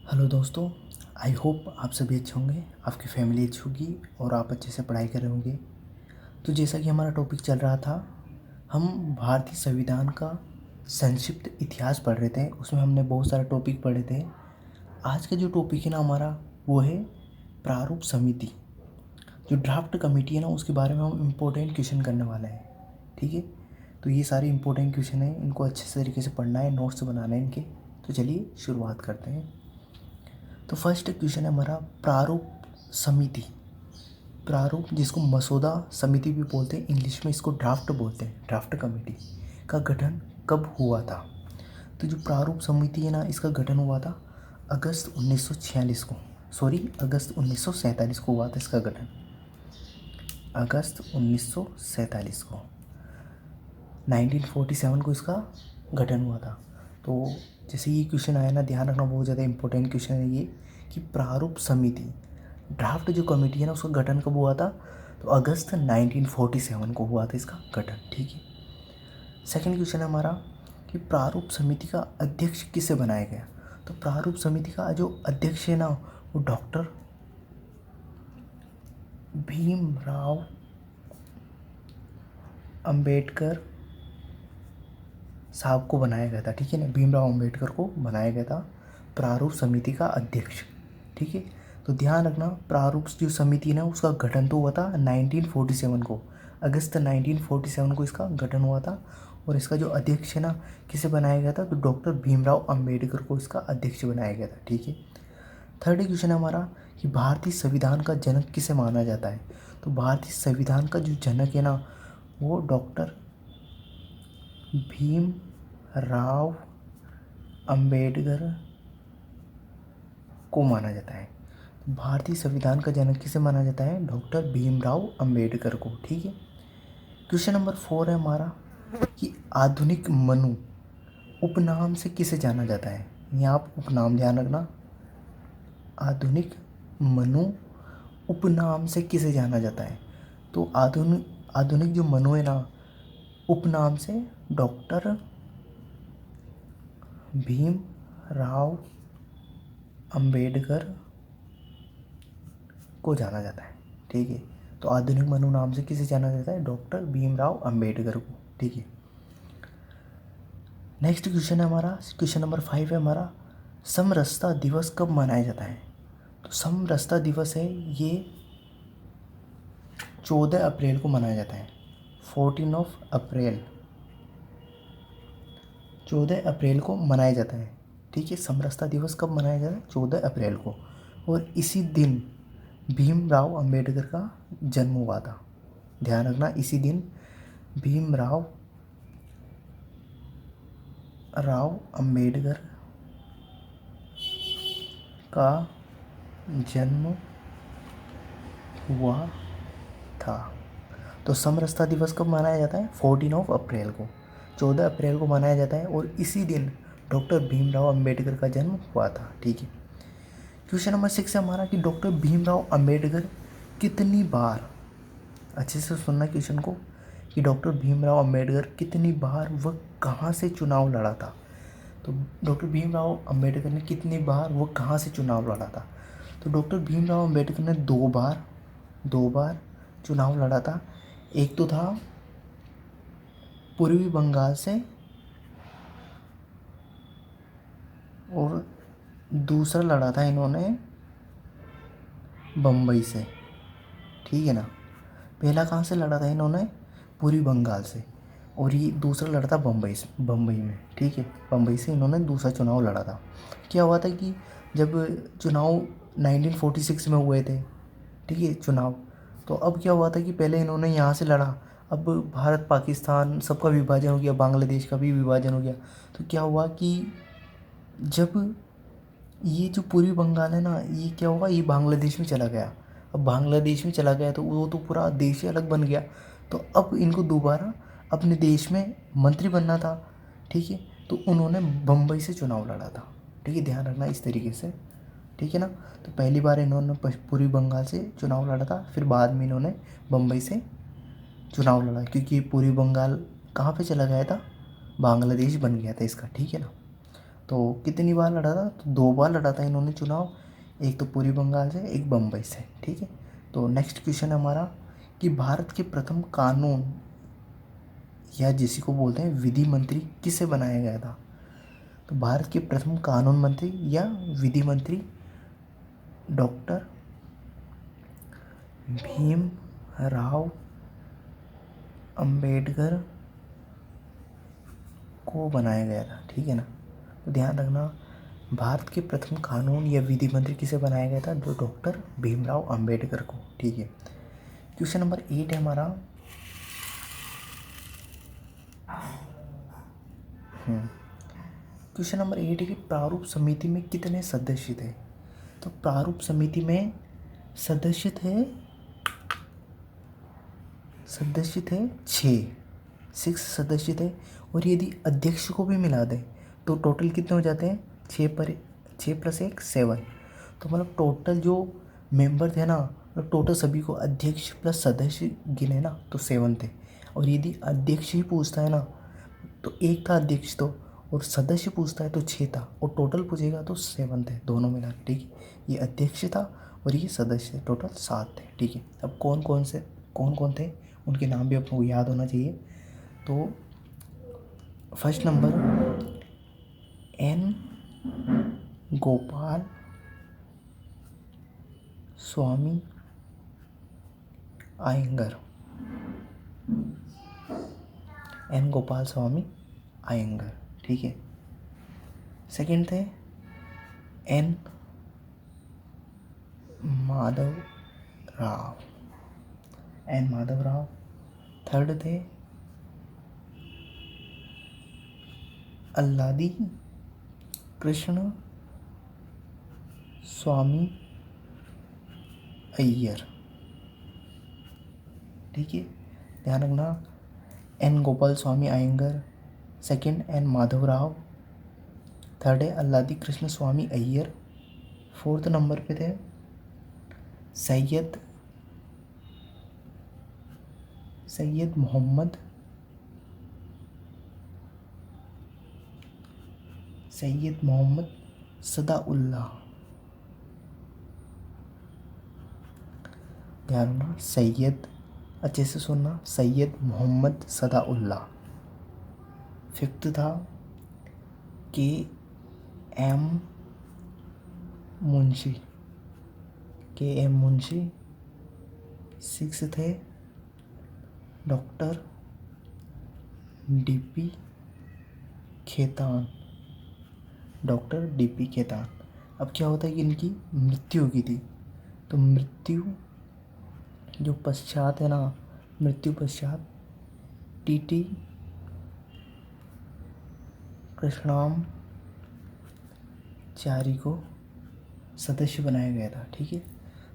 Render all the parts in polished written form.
Hello दोस्तों। I hope आप सभी अच्छे होंगे, आपकी फैमिली अच्छी होगी और आप अच्छे से पढ़ाई कर रहे होंगे। तो जैसा कि हमारा टॉपिक चल रहा था, हम भारतीय संविधान का संक्षिप्त इतिहास पढ़ रहे थे। उसमें हमने बहुत सारे टॉपिक पढ़े थे। आज का जो टॉपिक है ना हमारा, वो है प्रारूप समिति। जो ड्राफ्ट कमेटी है ना, उसके बारे में हम इम्पोर्टेंट क्वेश्चन करने वाले हैं। ठीक है, तो ये सारे इम्पोर्टेंट क्वेश्चन हैं, इनको अच्छे से तरीके से पढ़ना है, नोट्स बनाना है इनके। तो चलिए शुरुआत करते हैं। तो फर्स्ट क्वेश्चन है हमारा, प्रारूप समिति। प्रारूप, जिसको मसौदा समिति भी बोलते हैं, इंग्लिश में इसको ड्राफ्ट बोलते हैं, ड्राफ्ट कमेटी का गठन कब हुआ था? तो जो प्रारूप समिति है ना, इसका गठन हुआ था अगस्त 1946 को, अगस्त 1947 को हुआ था इसका गठन। अगस्त 1947 को, 1947 को इसका गठन हुआ था। तो जैसे ये क्वेश्चन आया ना, ध्यान रखना, बहुत ज़्यादा इंपॉर्टेंट क्वेश्चन है ये, कि प्रारूप समिति, ड्राफ्ट जो कमेटी है ना, उसका गठन कब हुआ था? तो अगस्त 1947 को हुआ था इसका गठन। ठीक है। सेकंड क्वेश्चन है हमारा, कि प्रारूप समिति का अध्यक्ष किसे बनाया गया? तो प्रारूप समिति का जो अध्यक्ष है ना, वो डॉक्टर भीमराव अंबेडकर साहब को बनाया गया था। ठीक है ना, भीमराव अंबेडकर को बनाया गया था प्रारूप समिति का अध्यक्ष। ठीक है, तो ध्यान रखना, प्रारूप जो समिति है ना, उसका गठन तो हुआ था 1947 को, अगस्त 1947 को इसका गठन हुआ था। और इसका जो अध्यक्ष है ना, किसे बनाया गया था? तो डॉक्टर भीमराव अंबेडकर को इसका अध्यक्ष बनाया गया था। ठीक है। थर्ड क्वेश्चन है हमारा, कि भारतीय संविधान का जनक किसे माना जाता है? तो भारतीय संविधान का जो जनक है ना, वो डॉक्टर भीमराव अंबेडकर को माना जाता है। भारतीय संविधान का जनक किसे माना जाता है? डॉक्टर भीमराव अंबेडकर को। ठीक है। क्वेश्चन नंबर 4 है हमारा, कि आधुनिक मनु उपनाम से किसे जाना जाता है? यहाँ आप उपनाम ध्यान रखना, आधुनिक मनु उपनाम से किसे जाना जाता है? तो आधुनिक आधुनिक जो मनु है ना, उपनाम से डॉक्टर भीमराव अंबेडकर को जाना जाता है। ठीक है, तो आधुनिक मनु नाम से किसे जाना जाता है? डॉक्टर भीमराव अंबेडकर को। ठीक है। नेक्स्ट क्वेश्चन है हमारा, क्वेश्चन नंबर 5 है हमारा, समरसता दिवस कब मनाया जाता है? तो समरसता दिवस है ये 14 अप्रैल को मनाया जाता है। 14 अप्रैल को मनाया जाता है। ठीक है, समरसता दिवस कब मनाया जाता है? 14 अप्रैल को। और इसी दिन भीमराव अंबेडकर का जन्म हुआ था। ध्यान रखना, इसी दिन भीमराव अंबेडकर का जन्म हुआ था। तो समरसता दिवस कब मनाया जाता है? 14 अप्रैल को, 14 अप्रैल को मनाया जाता है। और इसी दिन डॉक्टर भीमराव अंबेडकर का जन्म हुआ था। ठीक है। क्वेश्चन नंबर 6 है हमारा, कि डॉक्टर भीमराव अंबेडकर कितनी बार, अच्छे से सुनना क्वेश्चन को, कि डॉक्टर भीमराव अंबेडकर कितनी बार व कहाँ से चुनाव लड़ा था? तो डॉक्टर भीमराव अंबेडकर ने कितनी बार व कहाँ से चुनाव लड़ा था? तो डॉक्टर भीमराव अंबेडकर ने दो बार चुनाव लड़ा था। एक तो था पूर्वी बंगाल से, और दूसरा लड़ा था इन्होंने बम्बई से। ठीक है ना, पहला कहाँ से लड़ा था इन्होंने? पूर्वी बंगाल से, और ये दूसरा लड़ा था बम्बई में। ठीक है, बम्बई से इन्होंने दूसरा चुनाव लड़ा था। क्या हुआ था कि जब चुनाव 1946 में हुए थे, ठीक है, चुनाव, तो अब क्या हुआ था कि पहले इन्होंने यहाँ से लड़ा, अब भारत पाकिस्तान सबका विभाजन हो गया, बांग्लादेश का भी विभाजन हो गया। तो क्या हुआ कि जब ये जो पूर्वी बंगाल है ना, ये क्या हुआ, ये बांग्लादेश में चला गया। अब बांग्लादेश में चला गया तो वो तो पूरा देश ही अलग बन गया। तो अब इनको दोबारा अपने देश में मंत्री बनना था। ठीक है, तो उन्होंने बम्बई से चुनाव लड़ा था। ठीक है, ध्यान रखना इस तरीके से। ठीक है ना, तो पहली बार इन्होंने पूर्वी बंगाल से चुनाव लड़ा था, फिर बाद में इन्होंने बम्बई से चुनाव लड़ा, क्योंकि पूर्वी बंगाल कहाँ पे चला गया था? बांग्लादेश बन गया था इसका। ठीक है ना। तो कितनी बार लड़ा था? तो 2 बार लड़ा था इन्होंने चुनाव, एक तो पूर्वी बंगाल से, एक बम्बई से। ठीक है, तो नेक्स्ट क्वेश्चन है हमारा कि भारत के प्रथम कानून या जिसी को बोलते हैं विधि मंत्री किसे बनाया गया था? तो भारत के प्रथम कानून मंत्री या विधि मंत्री डॉक्टर भीम राव अंबेडकर को बनाया गया था। ठीक है ना, तो ध्यान रखना, भारत के प्रथम कानून या विधि मंत्री किसे बनाया गया था? जो डॉक्टर भीमराव अंबेडकर को। ठीक है, क्वेश्चन नंबर 8 है हमारा। क्वेश्चन नंबर 8 है कि प्रारूप समिति में कितने सदस्य थे? तो प्रारूप समिति में सदस्य थे 6 सदस्य थे। और यदि अध्यक्ष को भी मिला दें तो टोटल कितने हो जाते हैं? 6 + 1 7। तो मतलब टोटल जो मेंबर थे ना, मतलब टोटल सभी को अध्यक्ष प्लस सदस्य गिने ना तो 7 थे। और यदि अध्यक्ष ही पूछता है ना तो एक था अध्यक्ष, तो और सदस्य पूछता है तो 6 था, और टोटल पूछेगा तो 7 थे दोनों मिला के। ठीक है, ये अध्यक्ष था और ये सदस्य थे, टोटल 7 थे। ठीक है, अब कौन कौन थे उनके नाम भी आपको याद होना चाहिए। तो first number N Gopal Swami Ayyangar, N Gopal Swami Ayyangar. ठीक है, सेकंड थे N Madhav Rao, N Madhav Rao. Third थे अल्लादी कृष्ण स्वामी अय्यर। ठीक है, ध्यान रखना, N Gopal Swami Ayyangar, second N Madhav Rao, third है अल्लादी कृष्ण स्वामी अय्यर, फोर्थ नंबर पे थे सैयद मोहम्मद सदाउल्लाह। ध्यान रखना, सैयद, अच्छे से सुनना, सैयद मोहम्मद सदाउल्लाह। फिफ्थ था के एम मुंशी, सिक्स थे डॉक्टर डीपी खेतान, अब क्या होता है कि इनकी मृत्यु हो गई थी, तो मृत्यु पश्चात टीटी कृष्णाचारी को सदस्य बनाया गया था। ठीक है,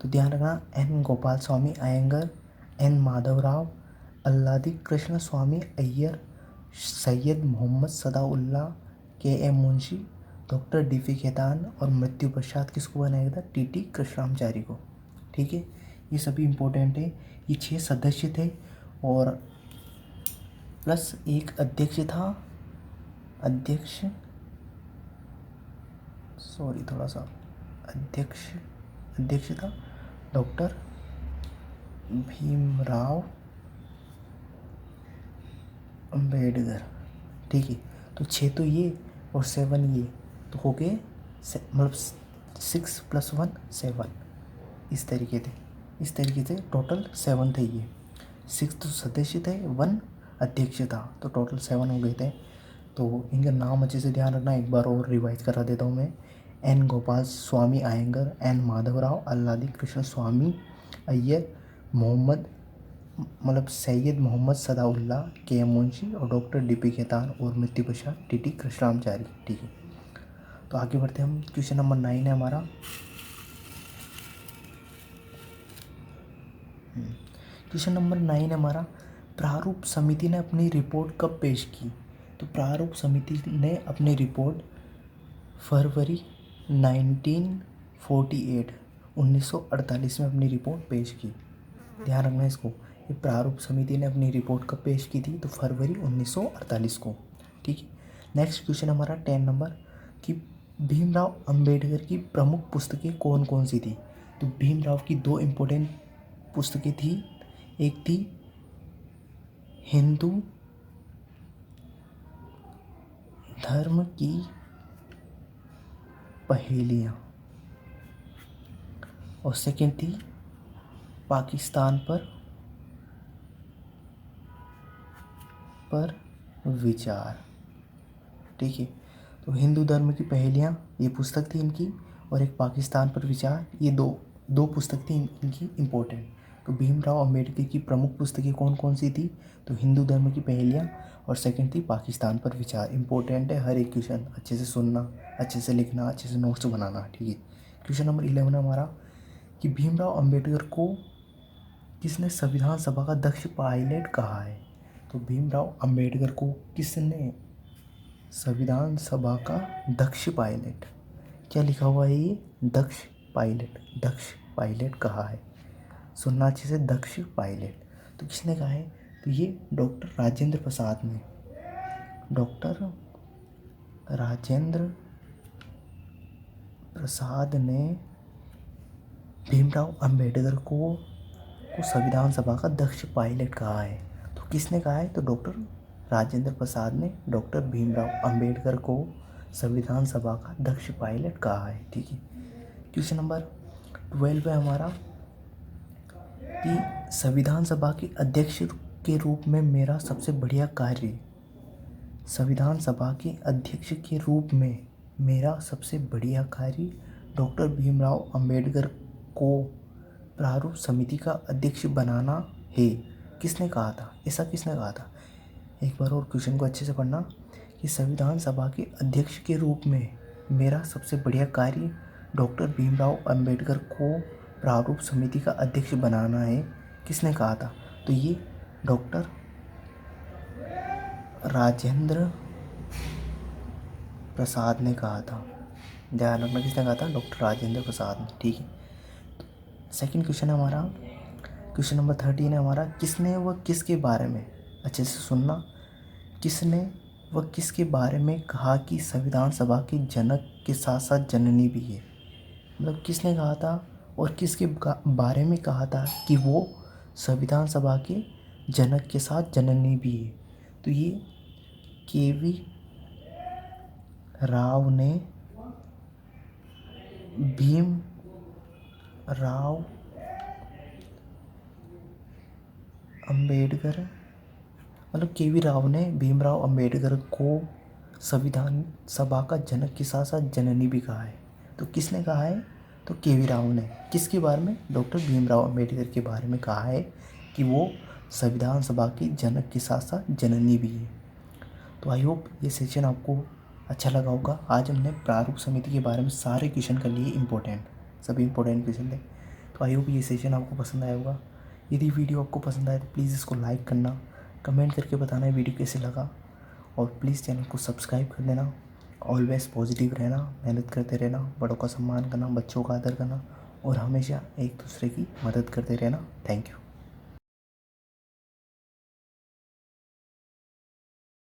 तो ध्यान रखना, एन गोपाल स्वामी अयंगर, एन माधव राव, अल्लादी कृष्ण स्वामी Ayyar, Syed Mohammad Saadullah, K M Munshi, doctor DP Khaitan, और मृत्यु पश्चात किसको बनाया गया था? टीटी कृष्णाचारी को। ठीक है, ये सभी इम्पोर्टेंट है। ये 6 सदस्य थे और प्लस एक अध्यक्ष था, अध्यक्ष था डॉक्टर भीमराव अंबेडकर। ठीक है, तो 6 तो ये और 7 ये, तो हो गए मतलब 6 + 1 7, इस तरीके से टोटल 7 थे। ये 6 तो सदस्य थे, 1 अध्यक्ष था, तो टोटल 7 हो गए थे। तो इनका नाम अच्छे से ध्यान रखना, एक बार और रिवाइज करा देता हूँ मैं। एन गोपाल स्वामी अयंगर, एन माधव राव, अल्लादी कृष्ण स्वामी अय्यर, सैयद मोहम्मद सदाउल्लाह, के एम मुंशी, और डॉक्टर डीपी खेतान, और मृत्यु पश्चात टीटी कृष्णाचारी। ठीक है, तो आगे बढ़ते हैं हम। क्वेश्चन नंबर 9 है हमारा। क्वेश्चन नंबर 9 है हमारा, प्रारूप समिति ने अपनी रिपोर्ट कब पेश की? तो प्रारूप समिति ने अपनी रिपोर्ट फरवरी 1948 में अपनी रिपोर्ट पेश की। ध्यान रखना इसको, ये प्रारूप समिति ने अपनी रिपोर्ट कब पेश की थी? तो फरवरी 1948 को। ठीक है, नेक्स्ट क्वेश्चन हमारा 10 नंबर, कि भीमराव अंबेडकर की प्रमुख पुस्तकें कौन कौन सी थी। तो भीमराव की दो इम्पोर्टेंट पुस्तकें थी। एक थी हिंदू धर्म की पहेलियाँ और सेकंड थी पाकिस्तान पर विचार। ठीक है, तो हिंदू धर्म की पहेलियाँ ये पुस्तक थी इनकी, और एक पाकिस्तान पर विचार, ये दो दो पुस्तक थी इनकी इम्पोर्टेंट। तो भीमराव अंबेडकर की प्रमुख पुस्तकें कौन कौन सी थी। तो हिंदू धर्म की पहेलियाँ और सेकंड थी पाकिस्तान पर विचार। इम्पोर्टेंट है, हर एक क्वेश्चन अच्छे से सुनना, अच्छे से लिखना, अच्छे से नोट्स बनाना। ठीक है, क्वेश्चन नंबर 11 हमारा कि भीमराव अंबेडकर को किसने संविधान सभा का दक्ष पायलट कहा है। तो भीमराव अंबेडकर को किसने संविधान सभा का दक्ष पायलट, क्या लिखा हुआ है ये, दक्ष पायलट कहा है। सुनना अच्छे से, दक्ष पायलट। तो किसने कहा है। तो ये डॉक्टर राजेंद्र प्रसाद ने भीमराव अंबेडकर को संविधान सभा का दक्ष पायलट कहा है। तो किसने कहा है। तो डॉक्टर राजेंद्र प्रसाद ने डॉक्टर भीमराव अंबेडकर को संविधान सभा का दक्ष पायलट कहा है। ठीक है, क्वेश्चन नंबर 12 है हमारा कि संविधान सभा के अध्यक्ष के रूप में मेरा सबसे बढ़िया कार्य, संविधान सभा के अध्यक्ष के रूप में मेरा सबसे बढ़िया कार्य डॉक्टर भीमराव अंबेडकर को प्रारूप समिति का अध्यक्ष बनाना है। किसने कहा था, ऐसा किसने कहा था। एक बार और क्वेश्चन को अच्छे से पढ़ना कि संविधान सभा के अध्यक्ष के रूप में मेरा सबसे बढ़िया कार्य डॉक्टर भीमराव अंबेडकर को प्रारूप समिति का अध्यक्ष बनाना है। किसने कहा था। तो ये डॉक्टर राजेंद्र प्रसाद ने कहा था। ध्यान रखना, किसने कहा था, डॉक्टर राजेंद्र प्रसाद ने। ठीक है, सेकंड क्वेश्चन है हमारा, क्वेश्चन नंबर 13 है हमारा, किसने व किसके बारे में, अच्छे से सुनना, किसने व किसके बारे में कहा कि संविधान सभा के जनक के साथ साथ जननी भी है। मतलब किसने कहा था और किसके बारे में कहा था कि वो संविधान सभा के जनक के साथ जननी भी है। तो ये के.वी. राव ने भीमराव अंबेडकर, मतलब के.वी. राव ने भीमराव अंबेडकर को संविधान सभा का जनक के साथ साथ जननी भी कहा है। तो किसने कहा है। तो के.वी. राव ने किसके बारे में, डॉक्टर भीमराव अंबेडकर के बारे में कहा है कि वो संविधान सभा के जनक के साथ साथ जननी भी है। तो आई होप ये सेशन आपको अच्छा लगा होगा। आज हमने प्रारूप समिति के बारे में सारे क्वेश्चन कर लिए, सभी इंपॉर्टेंट क्वेश्चन थे। तो आई होप ये सेशन आपको पसंद आया होगा। यदि वीडियो आपको पसंद आए तो प्लीज़ इसको लाइक करना, कमेंट करके बताना है वीडियो कैसे लगा, और प्लीज़ चैनल को सब्सक्राइब कर देना। ऑलवेज पॉजिटिव रहना, मेहनत करते रहना, बड़ों का सम्मान करना, बच्चों का आदर करना और हमेशा एक दूसरे की मदद करते रहना। Thank you.